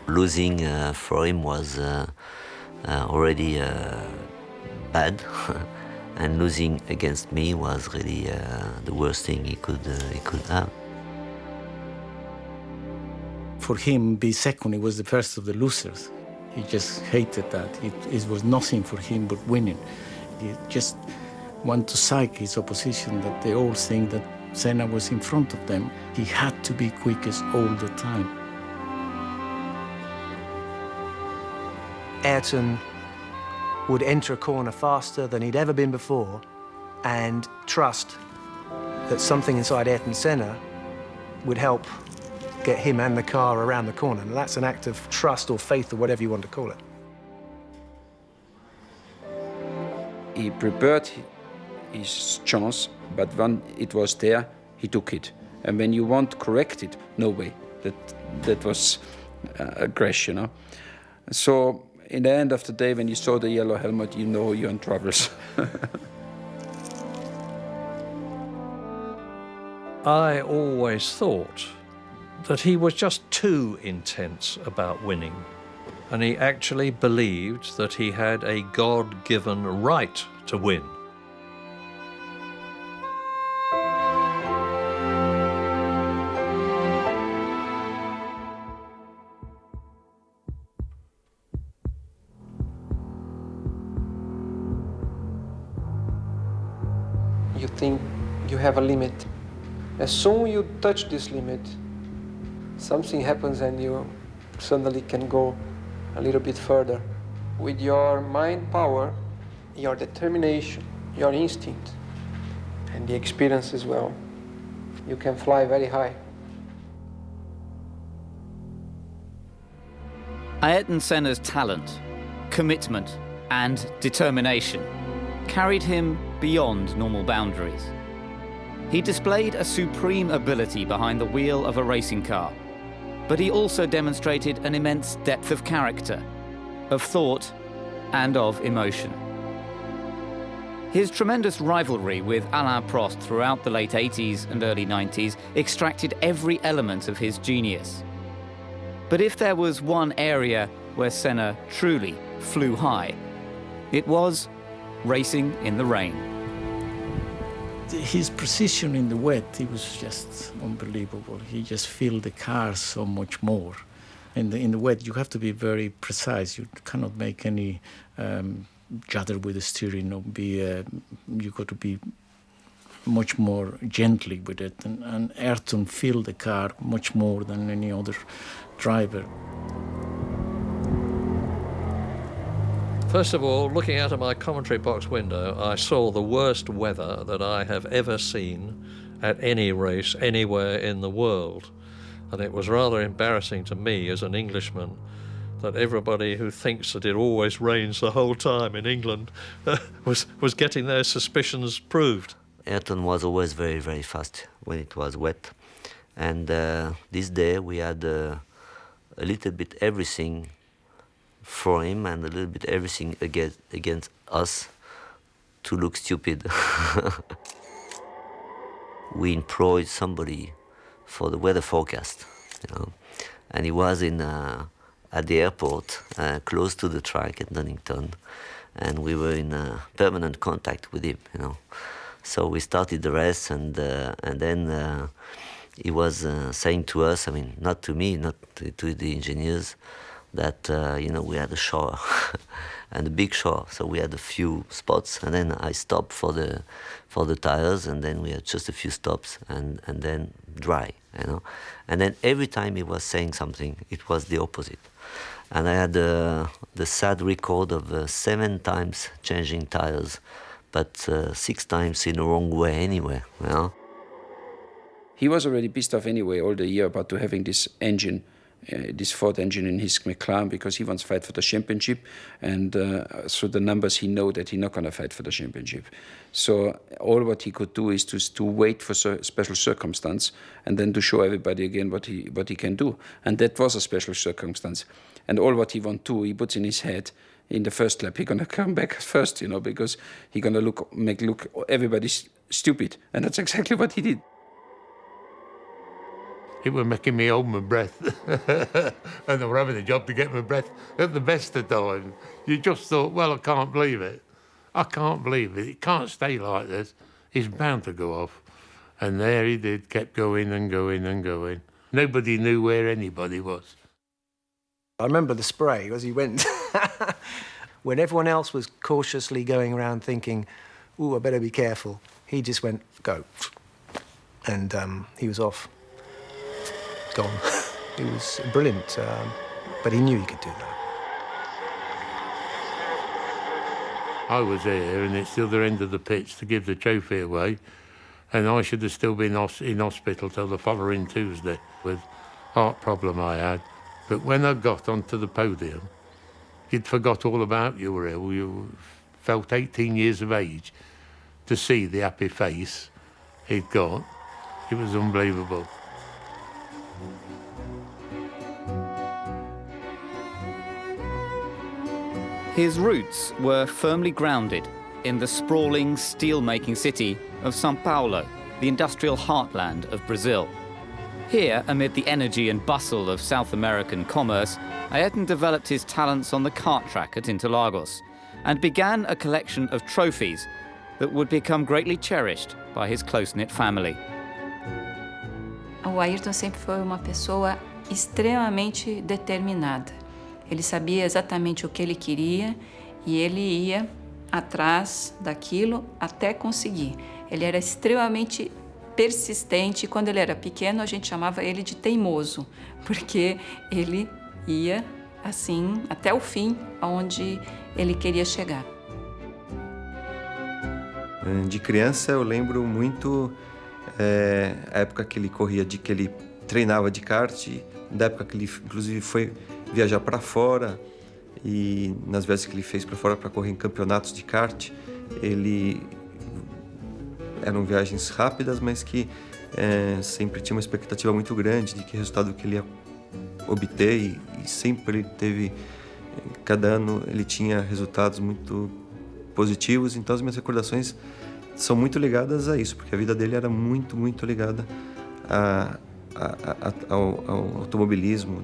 Losing for him was already bad, and losing against me was really the worst thing he could have. For him, be second, he was the first of the losers. He just hated that. It was nothing for him but winning. He just wanted to psych his opposition, that they all think that Senna was in front of them. He had to be quickest all the time. Ayrton would enter a corner faster than he'd ever been before and trust that something inside Ayrton Senna would help get him and the car around the corner. And that's an act of trust or faith or whatever you want to call it. He prepared his chance, but when it was there, he took it. And when you want to correct it, no way. That was a crash, you know. So in the end of the day, when you saw the yellow helmet, you know you're in troubles. I always thought that he was just too intense about winning, and he actually believed that he had a God-given right to win. You think you have a limit. As soon as you touch this limit, something happens and you suddenly can go a little bit further. With your mind power, your determination, your instinct, and the experience as well, you can fly very high. Ayrton Senna's talent, commitment, and determination carried him beyond normal boundaries. He displayed a supreme ability behind the wheel of a racing car, but he also demonstrated an immense depth of character, of thought, and of emotion. His tremendous rivalry with Alain Prost throughout the late 80s and early 90s extracted every element of his genius. But if there was one area where Senna truly flew high, it was racing in the rain. His precision in the wet, he was just unbelievable. He just filled the car so much more. In the wet, you have to be very precise. You cannot make any judder with the steering. Or you got to be much more gently with it. And Ayrton filled the car much more than any other driver. First of all, looking out of my commentary box window, I saw the worst weather that I have ever seen at any race anywhere in the world. And it was rather embarrassing to me as an Englishman that everybody who thinks that it always rains the whole time in England was getting their suspicions proved. Ayrton was always very, very fast when it was wet. And this day we had a little bit everything for him and a little bit everything against us to look stupid. We employed somebody for the weather forecast, you know, and he was at the airport, close to the track at Donington, and we were in permanent contact with him, you know. So we started the race, and then he was saying to us, I mean, not to me, not to the engineers, that you know, we had a shower and a big shower, so we had a few spots, and then I stopped for the tires, and then we had just a few stops, and then dry, you know. And then every time he was saying something, it was the opposite. And I had the sad record of 7 times changing tires, but 6 times in the wrong way anyway, you know. He was already pissed off anyway all the year about to having this engine, this Ford engine in his McLaren, because he wants to fight for the championship, and through the numbers he know that he's not going to fight for the championship. So all what he could do is to wait for special circumstance, and then to show everybody again what he can do. And that was a special circumstance. And all what he want to, he puts in his head, in the first lap, he's going to come back first, you know, because he's going to make everybody stupid. And that's exactly what he did. It was making me hold my breath. And they were having a job to get my breath at the best of times. You just thought, well, I can't believe it. I can't believe it. It can't stay like this. It's bound to go off. And there he did, kept going and going and going. Nobody knew where anybody was. I remember the spray as he went. When everyone else was cautiously going around thinking, ooh, I better be careful, he just went, go. And he was off. Gone. He was brilliant, but he knew he could do that. I was here, and it's the other end of the pitch to give the trophy away, and I should have still been in hospital till the following Tuesday with heart problem I had. But when I got onto the podium, you'd forgot all about you were ill. You felt 18 years of age. To see the happy face he'd got, it was unbelievable. His roots were firmly grounded in the sprawling steel-making city of São Paulo, the industrial heartland of Brazil. Here, amid the energy and bustle of South American commerce, Ayrton developed his talents on the kart track at Interlagos and began a collection of trophies that would become greatly cherished by his close-knit family. O Ayrton sempre foi uma pessoa extremamente determinada. Ele sabia exatamente o que ele queria e ele ia atrás daquilo até conseguir. Ele era extremamente persistente. Quando ele era pequeno, a gente chamava ele de teimoso, porque ele ia assim até o fim, aonde ele queria chegar. De criança, eu lembro muito a época que ele corria, que ele treinava de kart, da época que ele, inclusive, foi viajar para fora, e nas viagens que ele fez para fora para correr em campeonatos de kart, eram viagens rápidas, mas que sempre tinha uma expectativa muito grande de que resultado que ele ia obter, e sempre ele teve, cada ano ele tinha resultados muito positivos. Então as minhas recordações são muito ligadas a isso, porque a vida dele era muito, muito ligada ao automobilismo.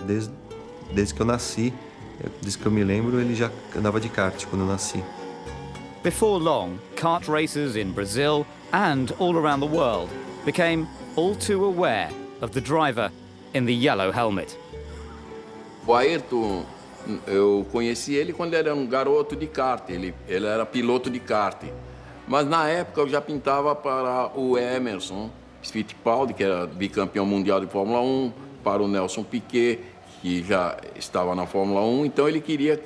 Desde que eu nasci, desde que eu me lembro, ele já andava de kart quando eu nasci. Before long, kart racers in Brazil and all around the world became all too aware of the driver in the yellow helmet. O Ayrton, eu conheci ele quando ele era um garoto de kart, ele era piloto de kart. Mas na época eu já pintava para o Emerson Fittipaldi, que era bicampeão mundial de Fórmula 1, para o Nelson Piquet, que já estava na Fórmula 1, então ele queria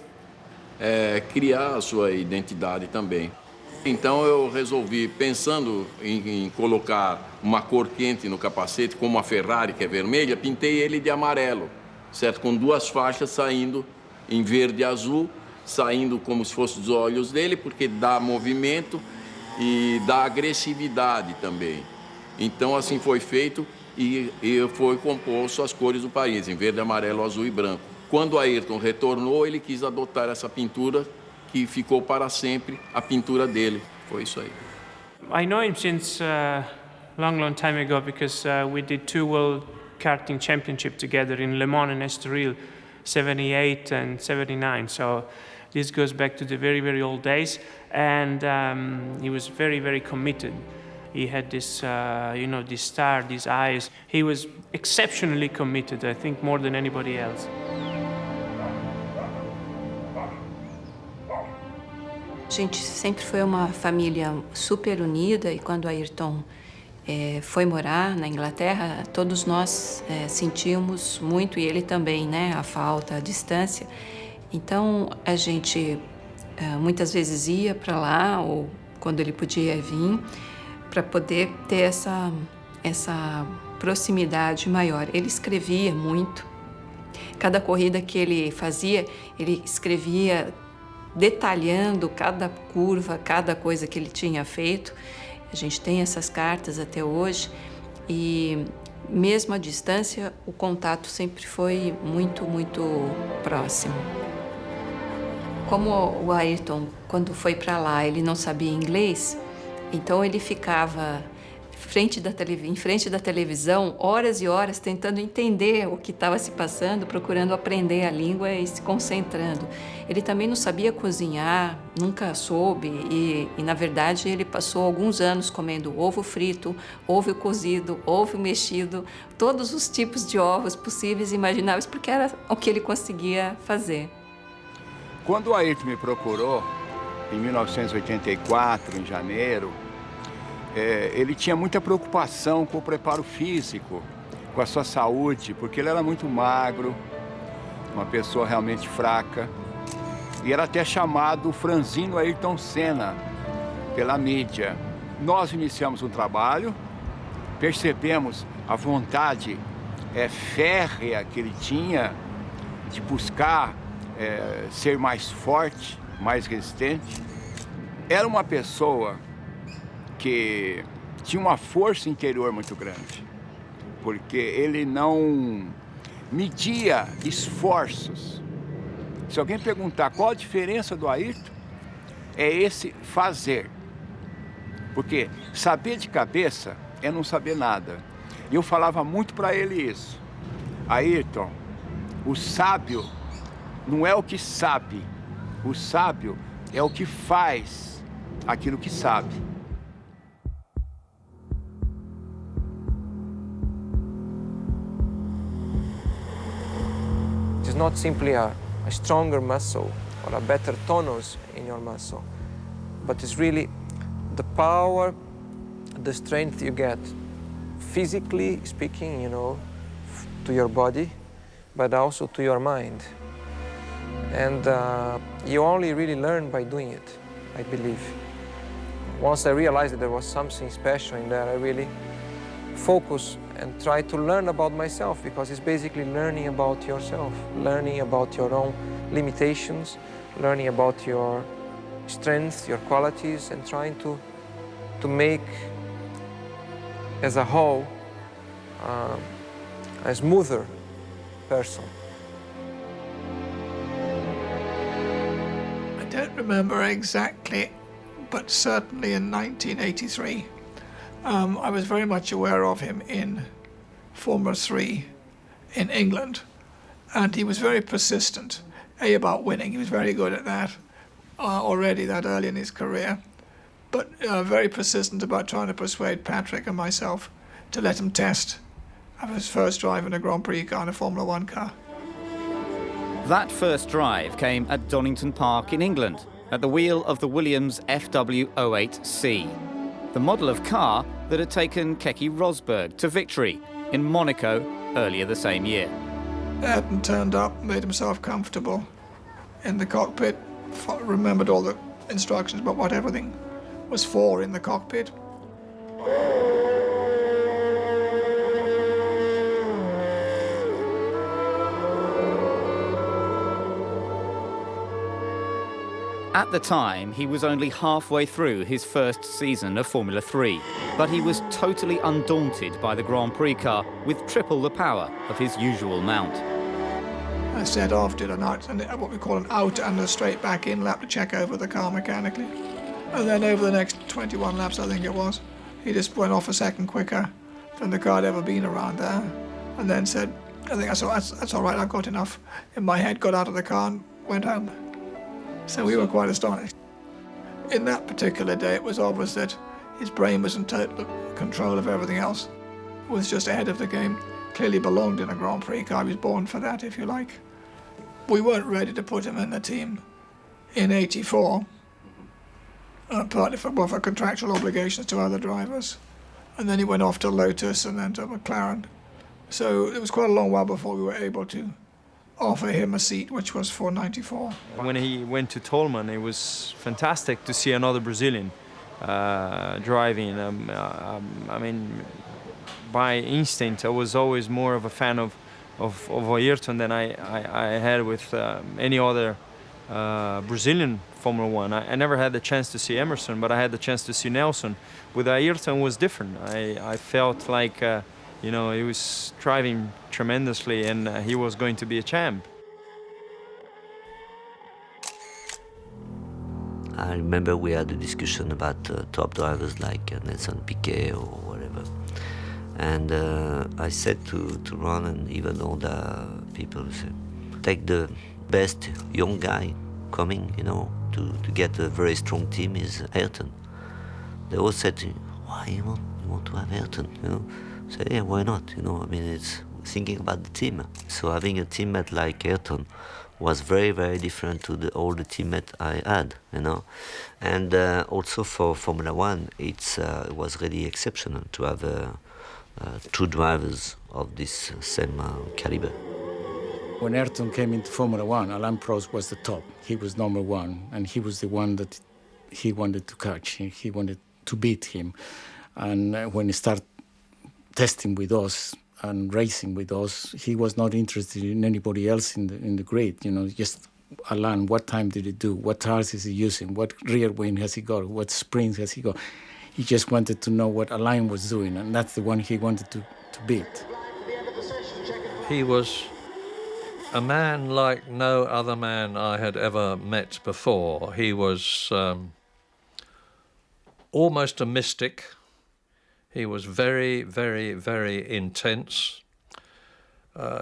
criar a sua identidade também. Então eu resolvi, pensando em colocar uma cor quente no capacete, como a Ferrari, que é vermelha, pintei ele de amarelo, certo? Com duas faixas saindo em verde e azul, saindo como se fossem os olhos dele, porque dá movimento e dá agressividade também. Então assim foi feito e foi composto as cores do país, em verde, amarelo, azul e branco. Quando Ayrton retornou, ele quis adotar essa pintura, que ficou para sempre a pintura dele. Foi isso aí. I know him since long time ago, because we did 2 World Karting Championship together in Le Mans and Estoril, 78 and 79. So this goes back to the very, very old days. And he was very, very committed. He had this, this star, these eyes. He was exceptionally committed, I think, more than anybody else. A gente sempre foi uma família super unida, e quando Ayrton foi morar na Inglaterra, todos nós sentimos muito, e ele também, né, a falta, a distância. Então a gente muitas vezes ia para lá, ou quando ele podia vir, para poder ter essa proximidade maior. Ele escrevia muito. Cada corrida que ele fazia, ele escrevia detalhando cada curva, cada coisa que ele tinha feito. A gente tem essas cartas até hoje, e mesmo à distância, o contato sempre foi muito, muito próximo. Como o Ayrton, quando foi para lá, ele não sabia inglês, então ele ficava em frente da televisão, horas e horas, tentando entender o que estava se passando, procurando aprender a língua e se concentrando. Ele também não sabia cozinhar, nunca soube, e na verdade ele passou alguns anos comendo ovo frito, ovo cozido, ovo mexido, todos os tipos de ovos possíveis e imagináveis, porque era o que ele conseguia fazer. Quando o Ayrton me procurou, em 1984, em janeiro, ele tinha muita preocupação com o preparo físico, com a sua saúde, porque ele era muito magro, uma pessoa realmente fraca. E era até chamado Franzino Ayrton Senna pela mídia. Nós iniciamos um trabalho, percebemos a vontade férrea que ele tinha de buscar ser mais forte, mais resistente. Era uma pessoa que tinha uma força interior muito grande, porque ele não media esforços. Se alguém perguntar qual a diferença do Ayrton, é esse fazer. Porque saber de cabeça é não saber nada. E eu falava muito para ele isso. Ayrton, o sábio não é o que sabe, o sábio é o que faz aquilo que sabe. It's not simply a stronger muscle or a better tonus in your muscle, but it's really the power, the strength you get, physically speaking, you know, to your body, but also to your mind. And you only really learn by doing it, I believe. Once I realized that there was something special in there, I really focused and try to learn about myself, because it's basically learning about yourself, learning about your own limitations, learning about your strengths, your qualities, and trying to make, as a whole, a smoother person. I don't remember exactly, but certainly in 1983, I was very much aware of him in Formula 3 in England, and he was very persistent, about winning. He was very good at that already that early in his career, but very persistent about trying to persuade Patrick and myself to let him test of his first drive in a Grand Prix car, in a Formula 1 car. That first drive came at Donington Park in England, at the wheel of the Williams FW08C, the model of car that had taken Keke Rosberg to victory in Monaco earlier the same year. Ayrton turned up, made himself comfortable in the cockpit, remembered all the instructions about what everything was for in the cockpit. At the time, he was only halfway through his first season of Formula 3, but he was totally undaunted by the Grand Prix car with triple the power of his usual mount. I set off, did what we call an out and a straight back in lap to check over the car mechanically. And then over the next 21 laps, I think it was, he just went off a second quicker than the car had ever been around there. And then said, I think that's all right, I've got enough in my head, got out of the car and went home. So we were quite astonished. In that particular day, it was obvious that his brain was in total control of everything else, was just ahead of the game, clearly belonged in a Grand Prix car. He was born for that, if you like. We weren't ready to put him in the team in '84, partly for contractual obligations to other drivers. And then he went off to Lotus and then to McLaren. So it was quite a long while before we were able to offer him a seat, which was for '94. When he went to Tolman, it was fantastic to see another Brazilian driving. I mean, by instinct, I was always more of a fan of Ayrton than I had with any other Brazilian Formula One. I never had the chance to see Emerson, but I had the chance to see Nelson. With Ayrton, was different. I felt like he was driving tremendously, and he was going to be a champ. I remember we had a discussion about top drivers like Nelson Piquet or whatever. And I said to Ron and even all the people, take the best young guy coming, to get a very strong team is Ayrton. They all said to me, why you want to have Ayrton? I said, yeah, why not? It's thinking about the team. So having a teammate like Ayrton was very, very different to all the teammates I had, And also for Formula One, it was really exceptional to have two drivers of this same caliber. When Ayrton came into Formula One, Alain Prost was the top. He was number one, and he was the one that he wanted to catch. He wanted to beat him. And when he started testing with us and racing with us, he was not interested in anybody else in the grid. Just Alain, what time did he do? What tires is he using? What rear wing has he got? What springs has he got? He just wanted to know what Alain was doing, and that's the one he wanted to beat. He was a man like no other man I had ever met before. He was almost a mystic. He was very, very, very intense.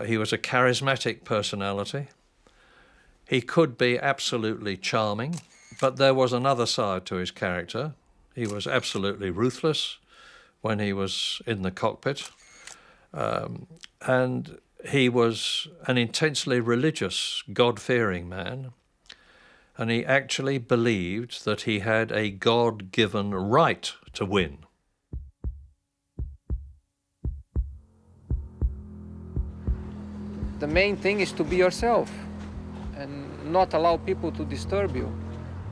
He was a charismatic personality. He could be absolutely charming, but there was another side to his character. He was absolutely ruthless when he was in the cockpit. And he was an intensely religious, God-fearing man. And he actually believed that he had a God-given right to win. The main thing is to be yourself and not allow people to disturb you,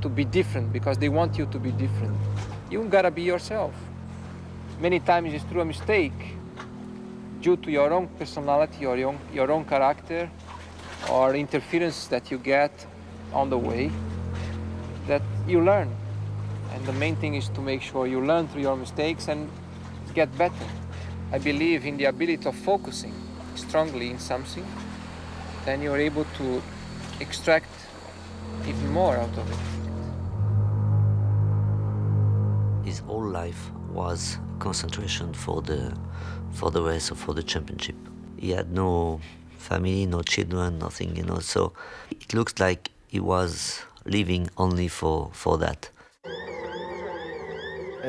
to be different because they want you to be different. You gotta be yourself. Many times it's through a mistake due to your own personality or your own character or interference that you get on the way that you learn. And the main thing is to make sure you learn through your mistakes and get better. I believe in the ability of focusing strongly in something, then you're able to extract even more out of it. His whole life was concentration for the race or for the championship. He had no family, no children, nothing, so it looks like he was living only for that.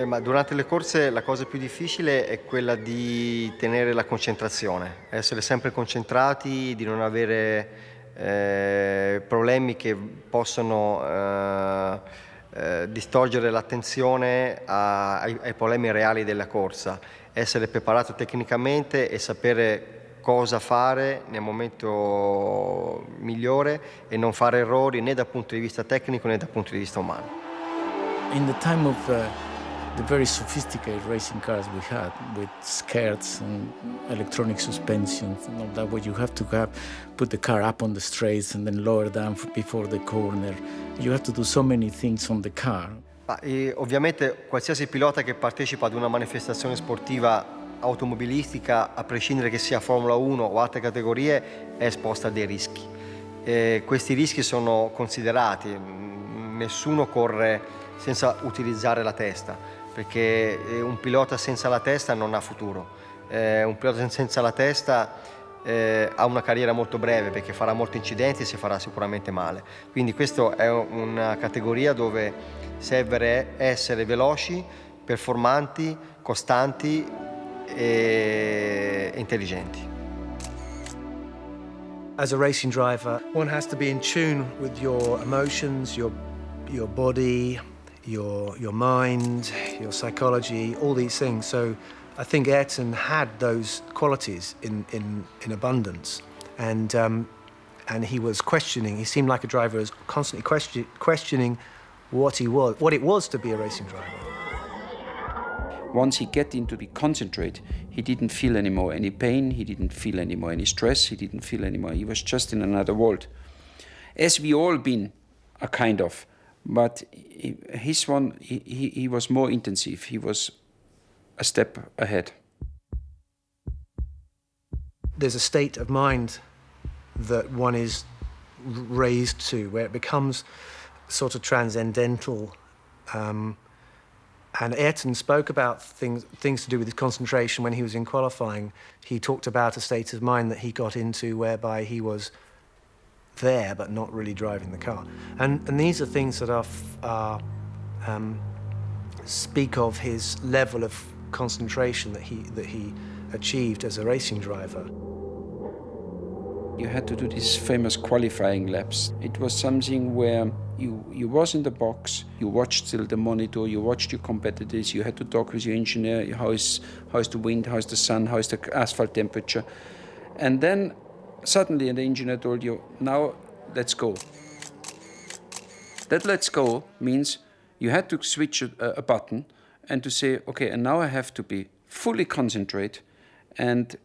Ma durante le corse la cosa più difficile è quella di tenere la concentrazione, essere sempre concentrati, di non avere problemi che possono distogliere l'attenzione ai problemi reali della corsa, essere preparato tecnicamente e sapere cosa fare nel momento migliore e non fare errori né dal punto di vista tecnico né dal punto di vista umano. In the time of the very sophisticated racing cars we had with skirts and electronic suspensions and all that, where you have to put the car up on the straights and then lower down before the corner. You have to do so many things on the car. Ovviamente qualsiasi pilota che partecipa ad una manifestazione sportiva automobilistica, a prescindere che sia Formula 1 o altre categorie, è esposta a dei rischi. Questi rischi sono considerati, nessuno corre senza utilizzare la testa, perché un pilota senza la testa non ha futuro. Un pilota senza la testa ha una carriera molto breve perché farà molti incidenti e si farà sicuramente male. Quindi questa è una categoria dove serve essere veloci, performanti, costanti e intelligenti. As a racing driver, one has to be in tune with your emotions, your body, your mind, your psychology, all these things. So I think Ayrton had those qualities in abundance, and he was questioning. He seemed like a driver who was constantly questioning what it was to be a racing driver. Once he get into the concentrate, he didn't feel anymore any pain, he didn't feel anymore any stress, he didn't feel anymore. He was just in another world. As we all been, a kind of, but his one, he was more intensive. He was a step ahead. There's a state of mind that one is raised to where it becomes sort of transcendental. And Ayrton spoke about things to do with his concentration when he was in qualifying. He talked about a state of mind that he got into whereby he was there but not really driving the car. And these are things that speak of his level of concentration that he achieved as a racing driver. You had to do these famous qualifying laps. It was something where you was in the box, you watched still the monitor, you watched your competitors, you had to talk with your engineer, how is the wind, how is the sun, how is the asphalt temperature. And then suddenly the engineer told you, now let's go. That let's go means you had to switch a button and to say, okay, and now I have to be fully concentrate and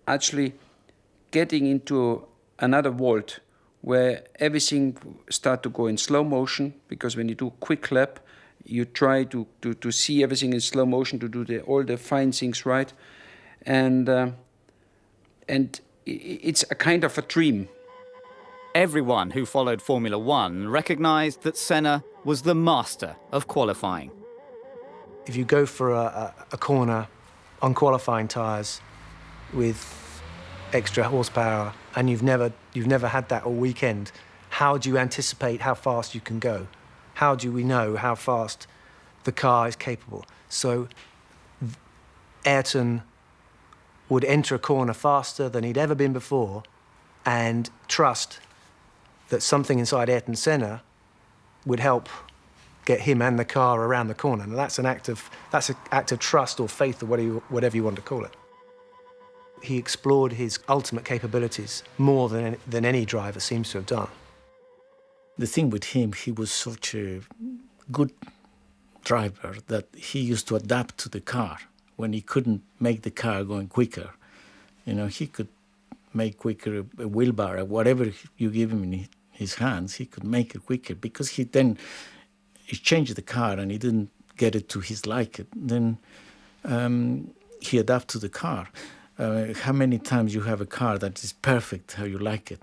actually getting into another vault where everything start to go in slow motion, because when you do a quick lap, you try to see everything in slow motion, to do all the fine things right. And it's a kind of a dream. Everyone who followed Formula One recognized that Senna was the master of qualifying. If you go for a corner on qualifying tyres with extra horsepower and you've never had that all weekend, how do you anticipate how fast you can go? How do we know how fast the car is capable? So Ayrton would enter a corner faster than he'd ever been before and trust that something inside Ayrton Senna would help get him and the car around the corner. And that's an act of trust or faith or whatever you want to call it. He explored his ultimate capabilities more than any driver seems to have done. The thing with him, he was such a good driver that he used to adapt to the car. When he couldn't make the car going quicker, he could make quicker a wheelbar, whatever you give him in his hands, he could make it quicker, because he changed the car and he didn't get it to his liking. Then he adapted to the car. How many times you have a car that is perfect how you like it?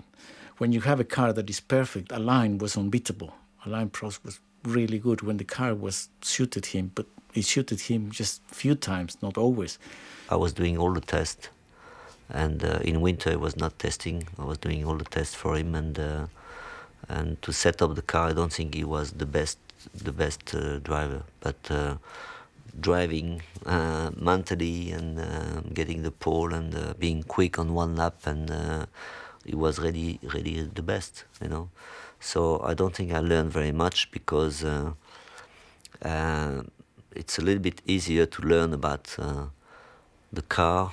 When you have a car that is perfect, Alain was unbeatable. Alain Prost was really good when the car suited him, but it suited him just a few times, not always. I was doing all the tests, and in winter I was not testing. I was doing all the tests for him, and to set up the car, I don't think he was the best driver, but driving mentally and getting the pole and being quick on one lap, and he was really the best, So I don't think I learned very much, because it's a little bit easier to learn about the car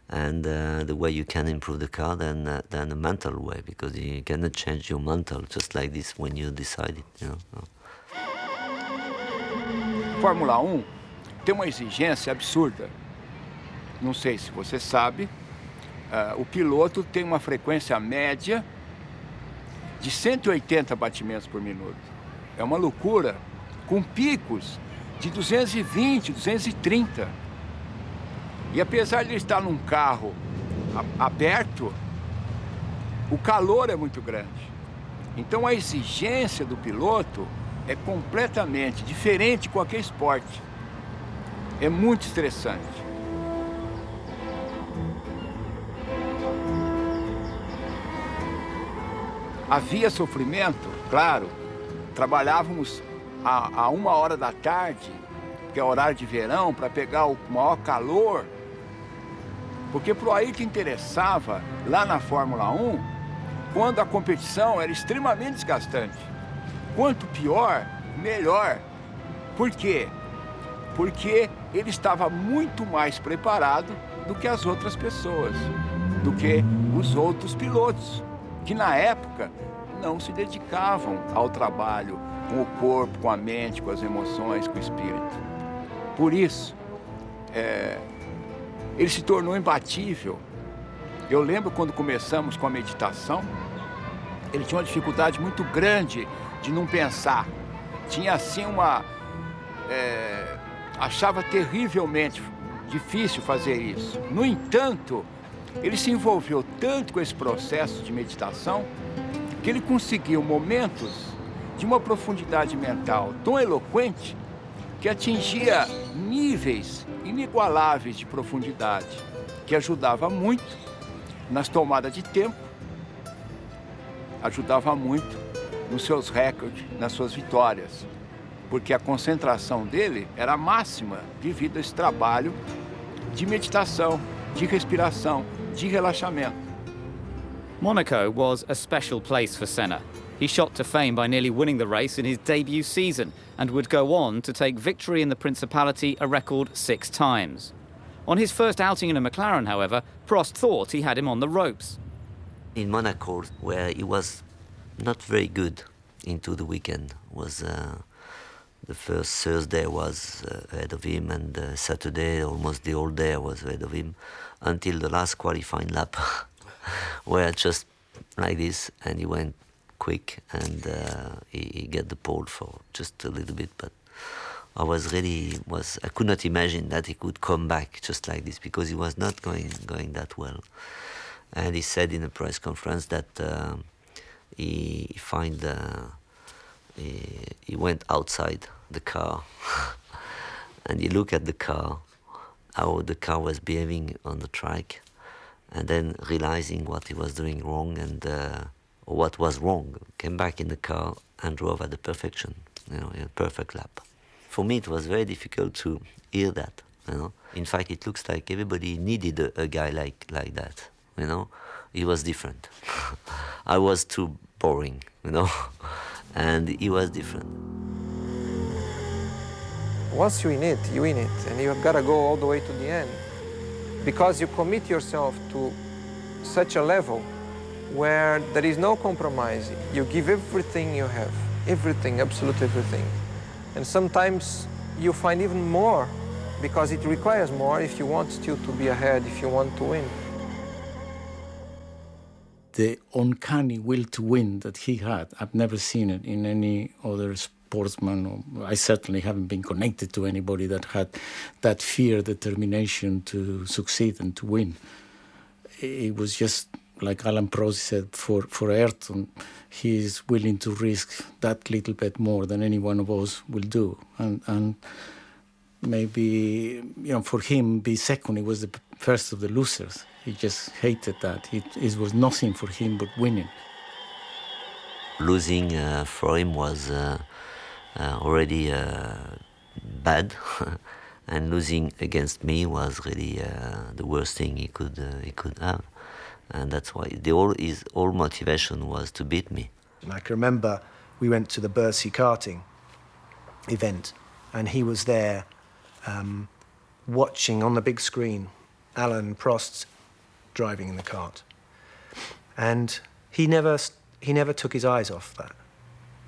and the way you can improve the car than the mental way, because you cannot change your mental just like this when you decide it, Fórmula 1 tem uma exigência absurda. Não sei se você sabe, o piloto tem uma frequência média de 180 batimentos por minuto. É uma loucura, com picos de 220, 230. E apesar de ele estar num carro aberto, o calor é muito grande. Então a exigência do piloto é completamente diferente de qualquer esporte. É muito estressante. Havia sofrimento, claro. Trabalhávamos a 1h da tarde, que é horário de verão, para pegar o maior calor. Porque para o Ayrton interessava, lá na Fórmula 1, quando a competição era extremamente desgastante. Quanto pior, melhor. Por quê? Porque ele estava muito mais preparado do que as outras pessoas, do que os outros pilotos, que na época não se dedicavam ao trabalho com o corpo, com a mente, com as emoções, com o espírito. Por isso, ele se tornou imbatível. Eu lembro quando começamos com a meditação, ele tinha uma dificuldade muito grande de não pensar. Tinha assim achava terrivelmente difícil fazer isso. No entanto, ele se envolveu tanto com esse processo de meditação que ele conseguiu momentos de uma profundidade mental tão eloquente que atingia níveis inigualáveis de profundidade, que ajudava muito nas tomadas de tempo, ajudava muito nos seus recordes, nas suas vitórias, porque a concentração dele era máxima devido a esse trabalho de meditação, de respiração, de relaxamento. Monaco was a special place for Senna. He shot to fame by nearly winning the race in his debut season and would go on to take victory in the Principality a record 6 times. On his first outing in a McLaren, however, Prost thought he had him on the ropes. In Monaco, where he was not very good into the weekend, was the first Thursday was ahead of him, and Saturday almost the whole day I was ahead of him until the last qualifying lap, where just like this, and he went quick, and he get the pole for just a little bit, but I could not imagine that he could come back just like this, because he was not going that well. And he said in a press conference that he went outside the car and he looked at the car, how the car was behaving on the track, and then realizing what he was doing wrong and what was wrong, came back in the car and drove at the perfection, in a perfect lap. For me, it was very difficult to hear that, In fact, it looks like everybody needed a guy like that, He was different. I was too boring, and he was different. Once you win it, and you've got to go all the way to the end, because you commit yourself to such a level where there is no compromise. You give everything you have, everything, absolutely everything. And sometimes you find even more, because it requires more if you want still to be ahead, if you want to win. The uncanny will to win that he had, I've never seen it in any other sportsman. Or I certainly haven't been connected to anybody that had that fear, determination to succeed and to win. It was just like Alain Prost said, for Ayrton, he is willing to risk that little bit more than any one of us will do. And maybe, for him, be second, he was the first of the losers. He just hated that. It was nothing for him but winning. Losing for him was already bad, and losing against me was really the worst thing he could have. And that's why his whole motivation was to beat me. And I can remember we went to the Bercy karting event, and he was there watching on the big screen Alain Prost driving in the kart. And he never took his eyes off that.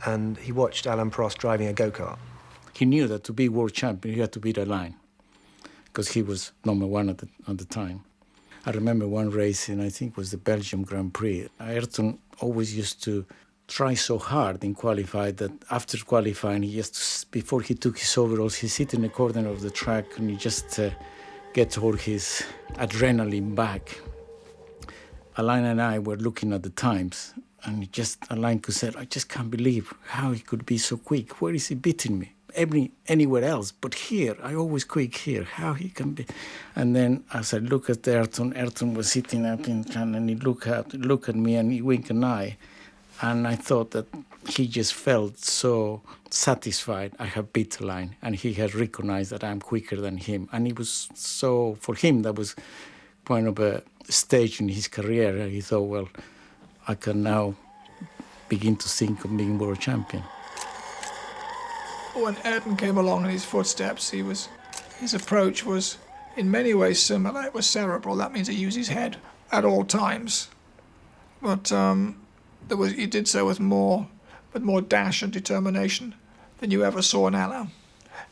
And he watched Alain Prost driving a go-kart. He knew that to be world champion, he had to beat Alain, because he was number one at the time. I remember one race, and I think it was the Belgium Grand Prix. Ayrton always used to try so hard in qualifying that after qualifying, before he took his overalls, he sit in the corner of the track and he just get all his adrenaline back. Alain and I were looking at the times, and Alain could say, I just can't believe how he could be so quick. Where is he beating me? Anywhere else, but here, I always quick here. How he can be? And then as I look at Ayrton was sitting up in Cannes, and he look at me and he winked an eye, and I thought that he just felt so satisfied I have beat Alain, and he had recognized that I'm quicker than him, and it was so, for him, that was kind of a stage in his career, and he thought, well, I can now begin to think of being world champion. When Ayrton came along in his footsteps, his approach was in many ways similar. It was cerebral. That means he used his head at all times. But he did so with more dash and determination than you ever saw in Alain.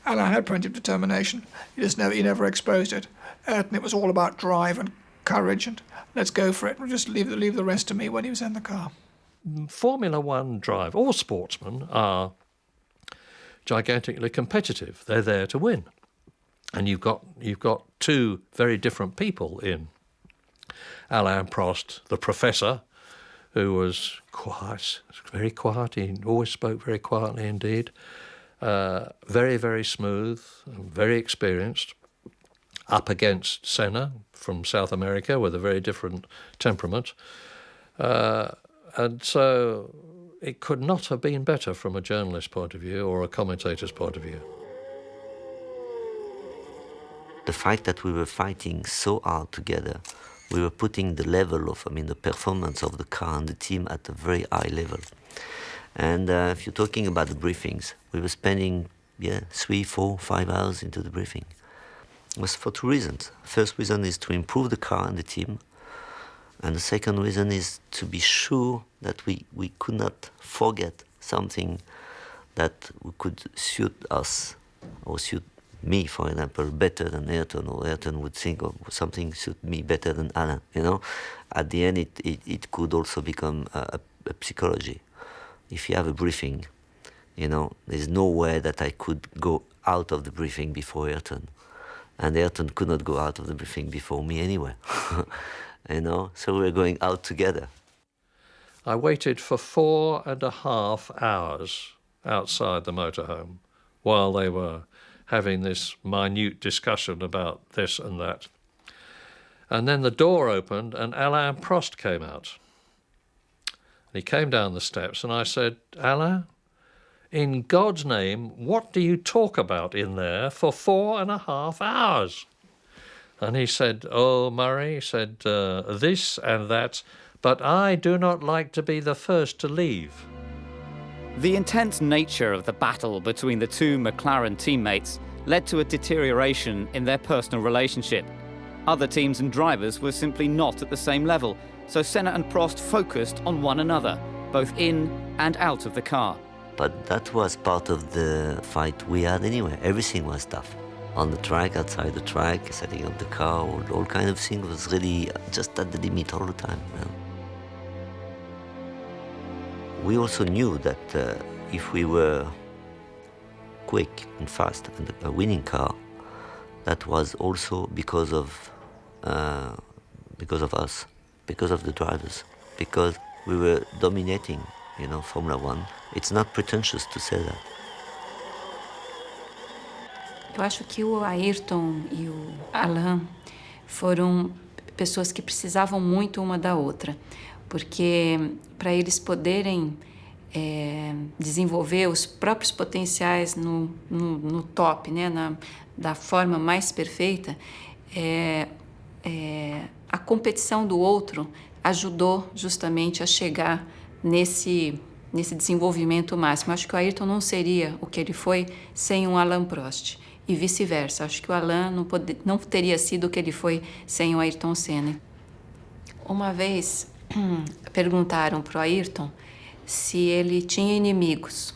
Alain had plenty of determination. He never exposed it. Ayrton, it was all about drive and courage and let's go for it. We'll just leave the rest to me when he was in the car. Formula One drive, all sportsmen are gigantically competitive. They're there to win. And you've got two very different people in Alain Prost, the professor, who was quiet, very quiet. He always spoke very quietly indeed. Very, very smooth, very experienced. Up against Senna from South America with a very different temperament. And so it could not have been better from a journalist's point of view or a commentator's point of view. The fact that we were fighting so hard together, we were putting the level of, the performance of the car and the team at a very high level. And if you're talking about the briefings, we were spending 3, 4, 5 hours into the briefing. It was for two reasons. First reason is to improve the car and the team. And the second reason is to be sure that we could not forget something that could suit us or suit me, for example, better than Ayrton, or Ayrton would think of something suit me better than Alain. At the end, it could also become a psychology. If you have a briefing, there's no way that I could go out of the briefing before Ayrton. And Ayrton could not go out of the briefing before me anyway. So we're going out together. I waited for 4.5 hours outside the motorhome while they were having this minute discussion about this and that. And then the door opened and Alain Prost came out. And he came down the steps and I said, Alain, in God's name, what do you talk about in there for 4.5 hours? And he said, oh, Murray, he said, this and that, but I do not like to be the first to leave. The intense nature of the battle between the two McLaren teammates led to a deterioration in their personal relationship. Other teams and drivers were simply not at the same level, so Senna and Prost focused on one another, both in and out of the car. But that was part of the fight we had anyway. Everything was tough. On the track, outside the track, setting up the car, all kind of things was really just at the limit all the time. We also knew that if we were quick and fast and a winning car, that was also because of us, because of the drivers, because we were dominating, Formula One. It's not pretentious to say that. Eu acho que o Ayrton e o Alain foram pessoas que precisavam muito uma da outra, porque para eles poderem desenvolver os próprios potenciais no top, da forma mais perfeita, a competição do outro ajudou justamente a chegar nesse desenvolvimento máximo. Acho que o Ayrton não seria o que ele foi sem um Alain Prost e vice-versa. Acho que o Alain não teria sido o que ele foi sem o Ayrton Senna. Uma vez perguntaram para o Ayrton se ele tinha inimigos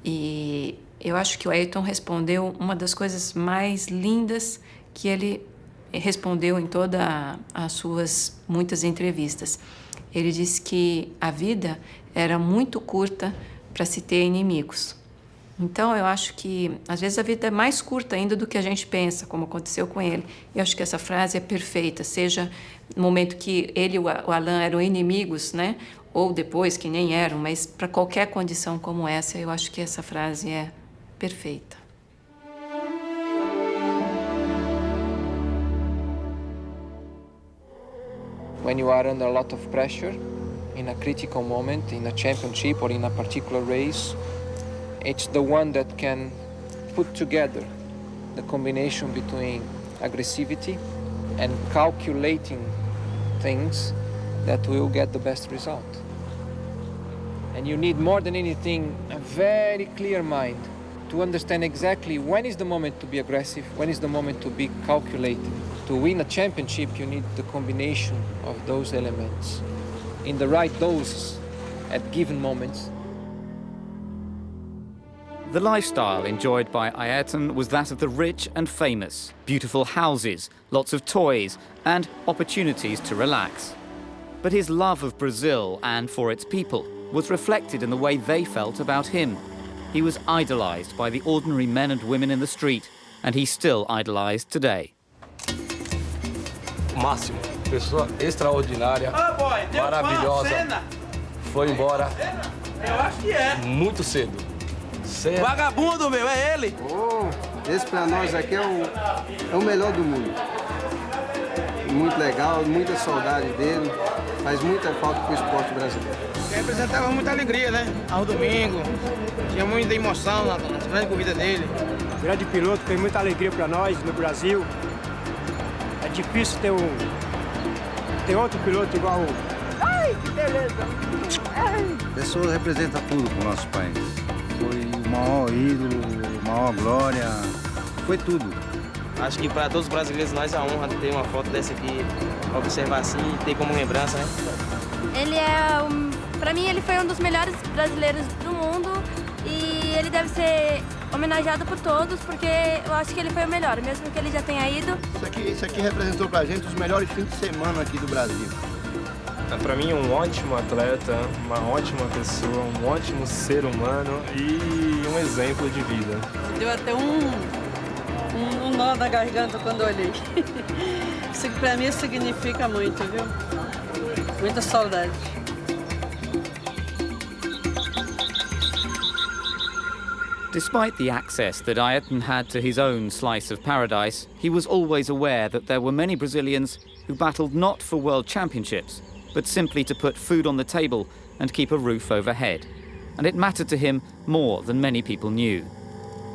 e eu acho que o Ayrton respondeu uma das coisas mais lindas que ele respondeu em todas as suas muitas entrevistas. Ele disse que a vida era muito curta para se ter inimigos. Então, eu acho que, às vezes, a vida é mais curta ainda do que a gente pensa, como aconteceu com ele. Eu acho que essa frase é perfeita, seja no momento que ele e o Alain eram inimigos, ou depois, que nem eram, mas para qualquer condição como essa, eu acho que essa frase é perfeita. When you are under a lot of pressure, in a critical moment, in a championship or in a particular race, it's the one that can put together the combination between aggressivity and calculating things that will get the best result. And you need more than anything a very clear mind to understand exactly when is the moment to be aggressive, when is the moment to be calculating. To win a championship, you need the combination of those elements in the right doses at given moments. The lifestyle enjoyed by Ayrton was that of the rich and famous. Beautiful houses, lots of toys, and opportunities to relax. But his love of Brazil and for its people was reflected in the way they felt about him. He was idolized by the ordinary men and women in the street, and he's still idolized today. O máximo. pessoa extraordinária, maravilhosa. Foi embora muito cedo. Vagabundo, meu, é ele! Esse pra nós aqui é o melhor do mundo. Muito legal, muita saudade dele. Faz muita falta pro esporte brasileiro. Representava muita alegria, né? Ao domingo, tinha muita emoção na grande corrida dele. Grande piloto, tem muita alegria para nós no Brasil. É difícil ter outro piloto igual o... Ai, que beleza! A pessoa representa tudo pro nosso país. Foi o maior ídolo, a maior glória, foi tudo. Acho que para todos os brasileiros nós é a honra de ter uma foto dessa aqui, observar assim e ter como lembrança, né? Ele para mim, ele foi um dos melhores brasileiros do mundo e ele deve ser homenageado por todos, porque eu acho que ele foi o melhor, mesmo que ele já tenha ido. Isso aqui representou pra gente os melhores fins de semana aqui do Brasil. Para mim, um ótimo atleta, uma ótima pessoa, um ótimo ser humano e um exemplo de vida. Deu até um nó na garganta quando eu olhei. Isso para mim significa muito, viu? Muita saudade. Despite the access that Ayrton had to his own slice of paradise, he was always aware that there were many Brazilians who battled not for world championships, but simply to put food on the table and keep a roof overhead. And it mattered to him more than many people knew.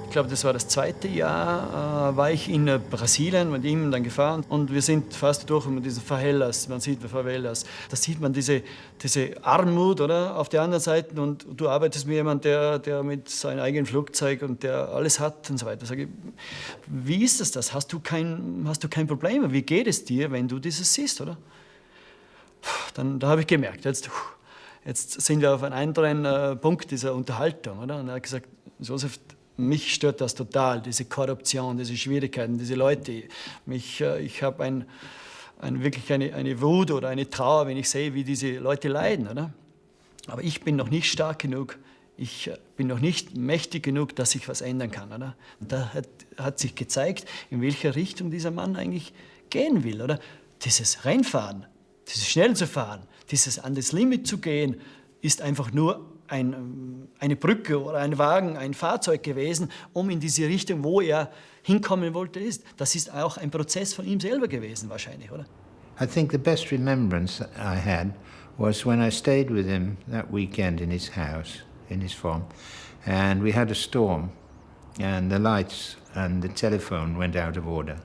Ich glaube, das war das zweite Jahr, war ich in Brasilien mit ihm dann gefahren und wir sind fast durch diese Favelas, man sieht Favelas, da sieht man diese Armut, oder, auf der anderen Seite und du arbeitest mit jemandem, der mit seinem eigenen Flugzeug und der alles hat und so weiter. Sag ich, wie ist das? Hast du kein Problem? Wie geht es dir, wenn du dieses siehst, oder? Da habe ich gemerkt, jetzt sind wir auf einem anderen Punkt dieser Unterhaltung, oder? Und er hat gesagt, Josef, mich stört das total, diese Korruption, diese Schwierigkeiten, diese Leute. Ich habe wirklich eine Wut oder eine Trauer, wenn ich sehe, wie diese Leute leiden, oder? Aber ich bin noch nicht stark genug, ich bin noch nicht mächtig genug, dass ich was ändern kann, oder? Und da hat sich gezeigt, in welche Richtung dieser Mann eigentlich gehen will, oder? Dieses Rennfahren, dieses schnell zu fahren, dieses an das Limit zu gehen, ist einfach nur eine Brücke oder ein Wagen, ein Fahrzeug gewesen, um in diese Richtung, wo er hinkommen wollte, ist. Das ist auch ein Prozess von ihm selber gewesen, wahrscheinlich, oder? I think the best remembrance I had was when I stayed with him that weekend in his house, in his farm, and we had a storm, and the lights and the telephone went out of order.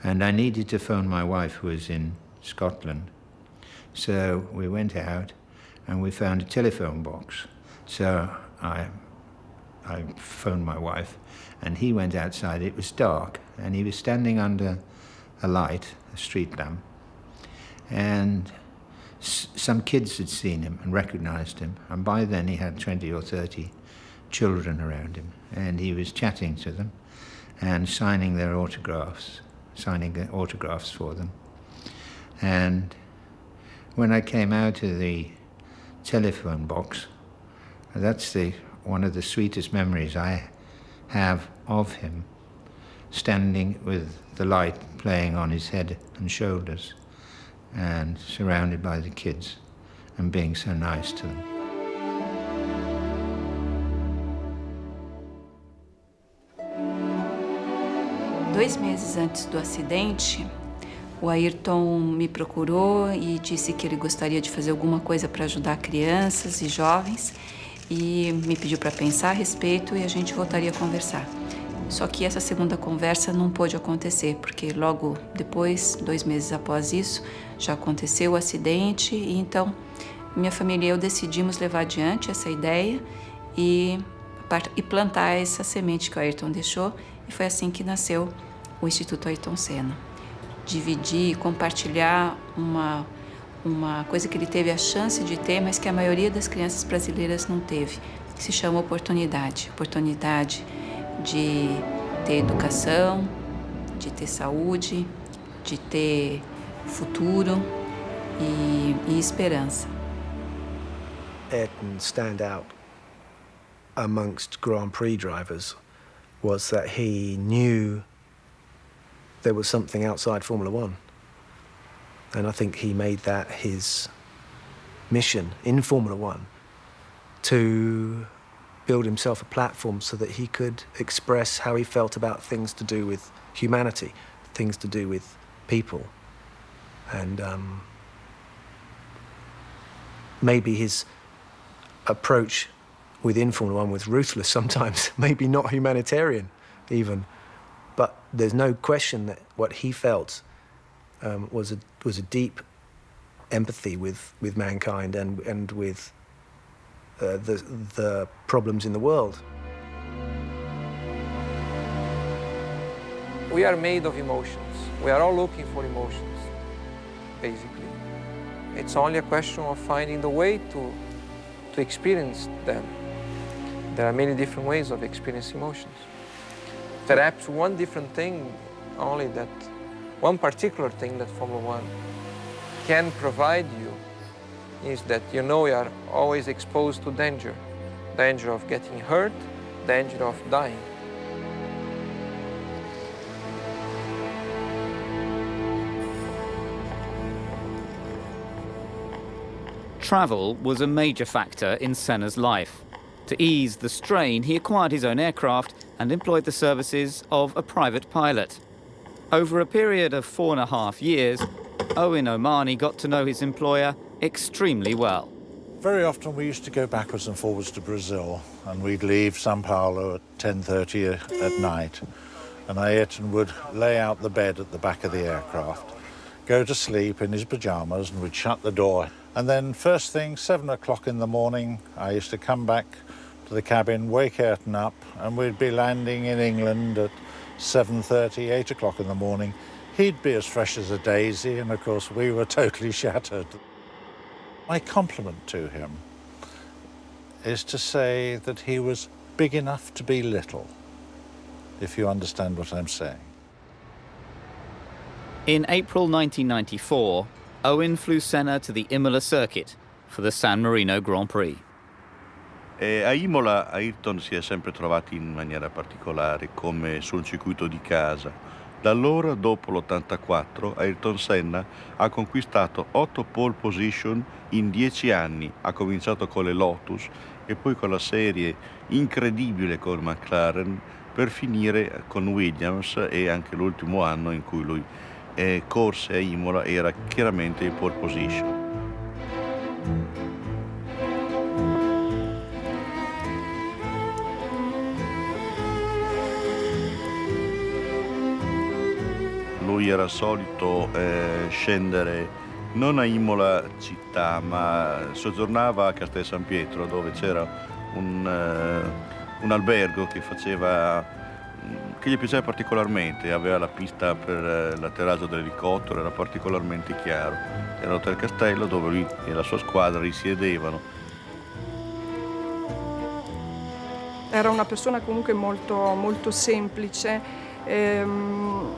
And I needed to phone my wife, who was in Scotland. So we went out, and we found a telephone box. So I phoned my wife, and he went outside. It was dark, and he was standing under a light, a street lamp, and some kids had seen him and recognized him, and by then he had 20 or 30 children around him, and he was chatting to them and signing autographs for them. And when I came out of the telephone box, that's one of the sweetest memories I have of him, standing with the light playing on his head and shoulders and surrounded by the kids and being so nice to them. Dois meses antes do acidente, o Ayrton me procurou e disse que ele gostaria de fazer alguma coisa para ajudar crianças e jovens e me pediu para pensar a respeito e a gente voltaria a conversar. Só que essa segunda conversa não pôde acontecer, porque logo depois, 2 meses após isso, já aconteceu o acidente e então minha família e eu decidimos levar adiante essa ideia e plantar essa semente que o Ayrton deixou e foi assim que nasceu o Instituto Ayrton Senna. Dividir, compartilhar uma coisa que ele teve a chance de ter, mas que a maioria das crianças brasileiras não teve, que se chama oportunidade. Oportunidade de ter educação, de ter saúde, de ter futuro e esperança. Ayrton's standout amongst Grand Prix drivers was that he knew there was something outside Formula One. And I think he made that his mission in Formula One, to build himself a platform so that he could express how he felt about things to do with humanity, things to do with people. And maybe his approach within Formula One was ruthless sometimes, maybe not humanitarian even. But there's no question that what he felt was a deep empathy with mankind and with the problems in the world. We are made of emotions. We are all looking for emotions, basically. It's only a question of finding the way to experience them. There are many different ways of experiencing emotions. Perhaps one different thing, only that one particular thing that Formula One can provide you is that you know you are always exposed to danger. Danger of getting hurt, danger of dying. Travel was a major factor in Senna's life. To ease the strain, he acquired his own aircraft and employed the services of a private pilot. Over a period of 4.5 years, Owen Omani got to know his employer extremely well. Very often we used to go backwards and forwards to Brazil, and we'd leave São Paulo at 10:30 at night, and Ayrton would lay out the bed at the back of the aircraft, go to sleep in his pyjamas, and we'd shut the door. And then first thing, 7 o'clock in the morning, I used to come back to the cabin, wake Ayrton up, and we'd be landing in England at 7:30, 8 o'clock in the morning. He'd be as fresh as a daisy, and of course we were totally shattered. My compliment to him is to say that he was big enough to be little, if you understand what I'm saying. In April 1994, Owen flew Senna to the Imola circuit for the San Marino Grand Prix. A Imola Ayrton si è sempre trovato in maniera particolare, come sul circuito di casa. Da allora, dopo l'84, Ayrton Senna ha conquistato 8 pole position in 10 anni. Ha cominciato con le Lotus e poi con la serie incredibile con McLaren, per finire con Williams, e anche l'ultimo anno in cui lui corse a Imola era chiaramente in pole position. Lui era solito scendere non a Imola città, ma soggiornava a Castel San Pietro, dove c'era un albergo che gli piaceva particolarmente. Aveva la pista per l'atterraggio dell'elicottero, era particolarmente chiaro. Era l'Hotel Castello, dove lui e la sua squadra risiedevano. Era una persona comunque molto, molto semplice,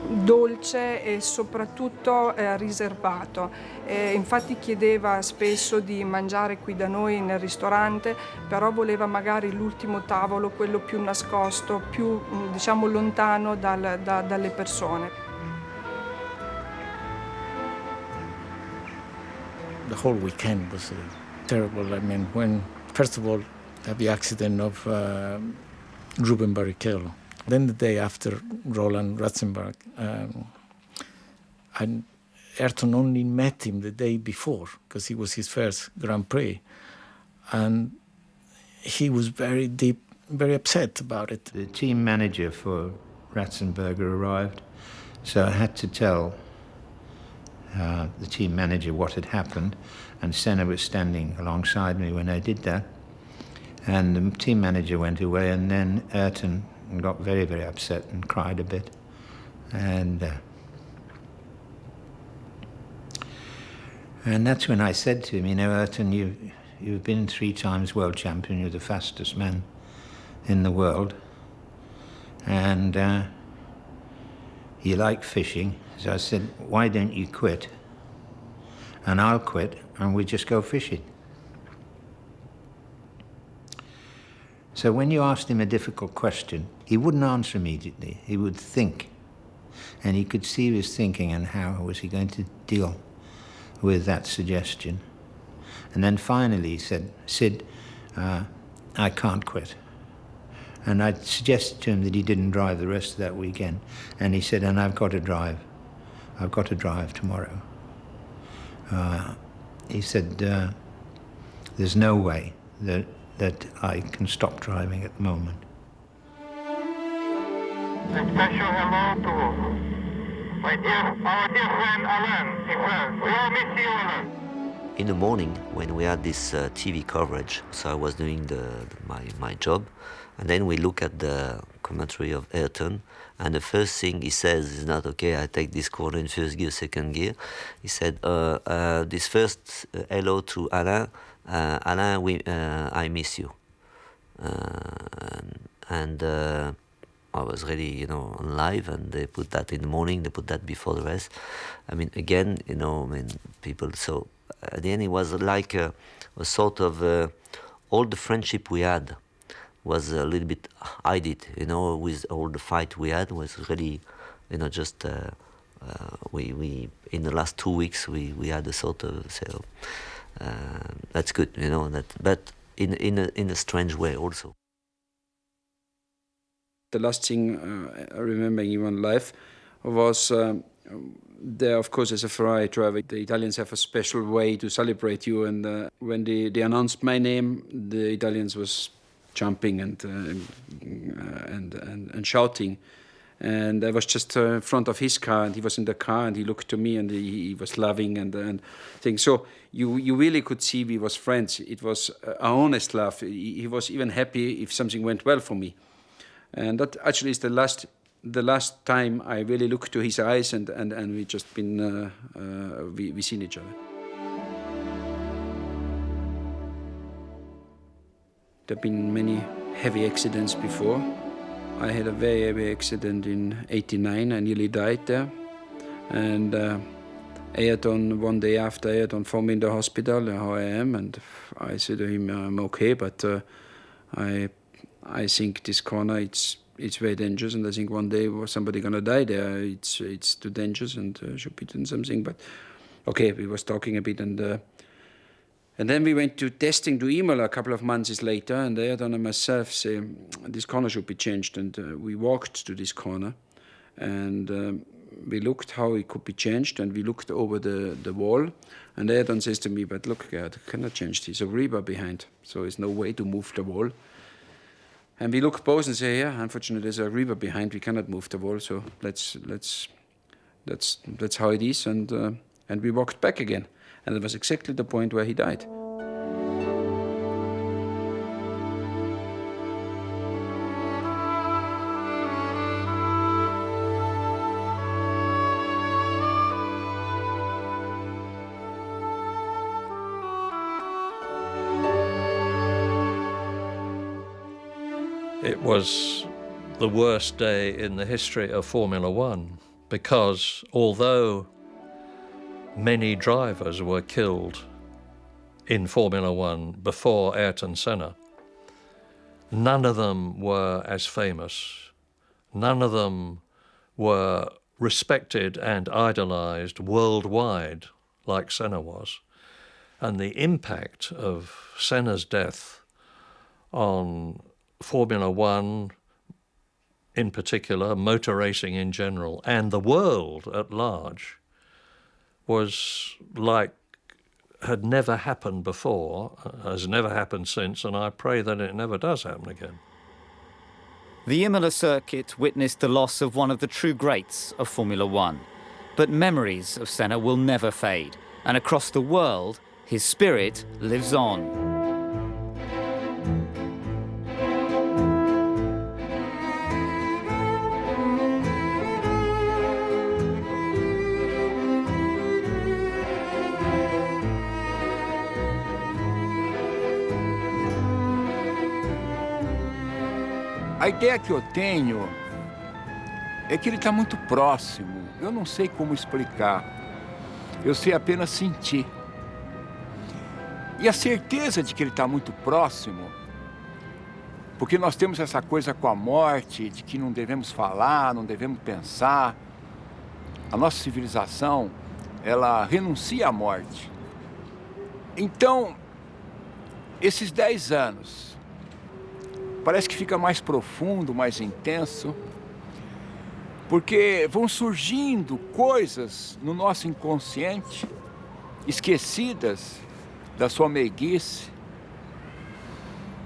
dolce e soprattutto riservato. Infatti chiedeva spesso di mangiare qui da noi nel ristorante, però voleva magari l'ultimo tavolo, quello più nascosto, più diciamo lontano dalle persone. The whole weekend was terrible. I mean, when first of all the accident of Ruben Barrichello. Then the day after, Roland Ratzenberg, and Ayrton only met him the day before, because he was his first Grand Prix. And he was very upset about it. The team manager for Ratzenberger arrived, so I had to tell the team manager what had happened, and Senna was standing alongside me when I did that. And the team manager went away, and then Ayrton got very, very upset and cried a bit. And that's when I said to him, you know, Ayrton, you've been 3 times world champion, you're the fastest man in the world, and you like fishing. So I said, why don't you quit? And I'll quit, and we just go fishing. So when you asked him a difficult question, he wouldn't answer immediately. He would think. And he could see he was thinking, and how was he going to deal with that suggestion. And then finally he said, "Sid, I can't quit." And I suggested to him that he didn't drive the rest of that weekend. And he said, "And I've got to drive. I've got to drive tomorrow." He said, "There's no way that I can stop driving at the moment." A special hello to our dear friend Alan in France. We all miss you, Alan. In the morning, when we had this TV coverage, so I was doing my job, and then we look at the commentary of Ayrton, and the first thing he says is not, "Okay, I take this corner in first gear, second gear." He said, "This first hello to Alain. Alain, I miss you." And I was really, on live, and they put that in the morning, they put that before the rest. I mean, again, people, so at the end it was like a sort of, all the friendship we had was a little bit hidden, with all the fight we had was really, just, we in the last 2 weeks, we had a sort of, so, that's good, but in a strange way also. The last thing I remember in one life was there, of course, as a Ferrari driver, the Italians have a special way to celebrate you. And when they announced my name, the Italians was jumping and shouting. And I was just in front of his car, and he was in the car, and he looked to me, and he was laughing and things. So you really could see we was friends. It was an honest laugh. He was even happy if something went well for me. And that actually is the last time I really looked to his eyes, and we just been we seen each other. There have been many heavy accidents before. I had a very heavy accident in '89. I nearly died there, and Ayrton, one day after, Ayrton phoned me in the hospital how I am, and I said to him, "I'm okay, but I think this corner, it's very dangerous, and I think one day somebody gonna die there. It's too dangerous and should be doing something." But okay, we was talking a bit, and then we went to testing to Imola a couple of months later, and Ayrton and myself say this corner should be changed, and we walked to this corner, and we looked how it could be changed, and we looked over the wall, and Ayrton says to me, "But look, Gerd, I cannot change this. There's a rebar behind, so there's no way to move the wall." And we look both and say, "Yeah, unfortunately, there's a river behind. We cannot move the wall. So that's how it is." And we walked back again, and it was exactly the point where he died. It was the worst day in the history of Formula One, because although many drivers were killed in Formula One before Ayrton Senna, none of them were as famous. None of them were respected and idolized worldwide like Senna was. And the impact of Senna's death on Formula One in particular, motor racing in general, and the world at large, was like had never happened before, has never happened since, and I pray that it never does happen again. The Imola circuit witnessed the loss of one of the true greats of Formula One, but memories of Senna will never fade, and across the world, his spirit lives on. A ideia que eu tenho é que ele está muito próximo. Eu não sei como explicar. Eu sei apenas sentir. E a certeza de que ele está muito próximo, porque nós temos essa coisa com a morte, de que não devemos falar, não devemos pensar. A nossa civilização ela renuncia à morte. Então, esses 10 anos, parece que fica mais profundo, mais intenso, porque vão surgindo coisas no nosso inconsciente, esquecidas da sua meiguice,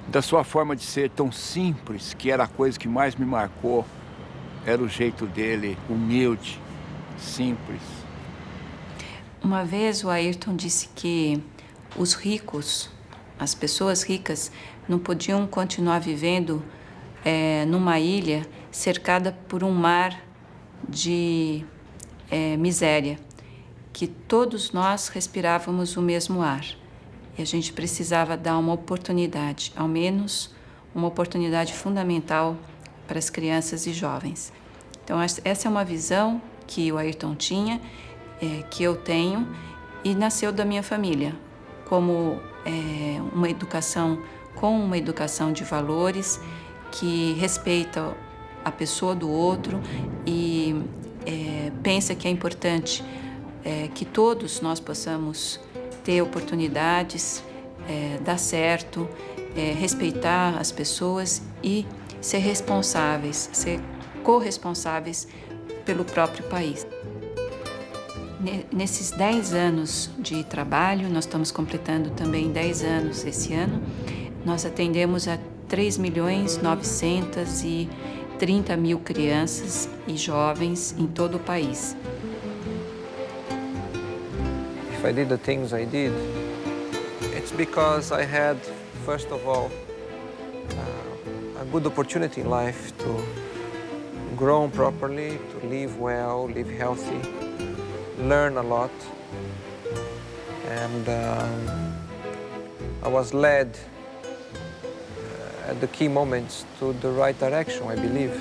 da sua forma de ser tão simples, que era a coisa que mais me marcou, era o jeito dele, humilde, simples. Uma vez o Ayrton disse que os ricos, as pessoas ricas, não podiam continuar vivendo numa ilha cercada por um mar de miséria, que todos nós respirávamos o mesmo ar e a gente precisava dar uma oportunidade, ao menos uma oportunidade fundamental para as crianças e jovens. Então essa é uma visão que o Ayrton tinha, que eu tenho e nasceu da minha família, como uma educação de valores que respeita a pessoa do outro e pensa que é importante que todos nós possamos ter oportunidades, dar certo, respeitar as pessoas e ser responsáveis, ser corresponsáveis pelo próprio país. Nesses 10 anos de trabalho, nós estamos completando também 10 anos esse ano, nós atendemos a 3.930.000 crianças e jovens em todo o país. If I did the things I did, it's because I had, first of all, a good opportunity in life to grow properly, to live well, live healthy, learn a lot, and I was led at the key moments to the right direction, I believe.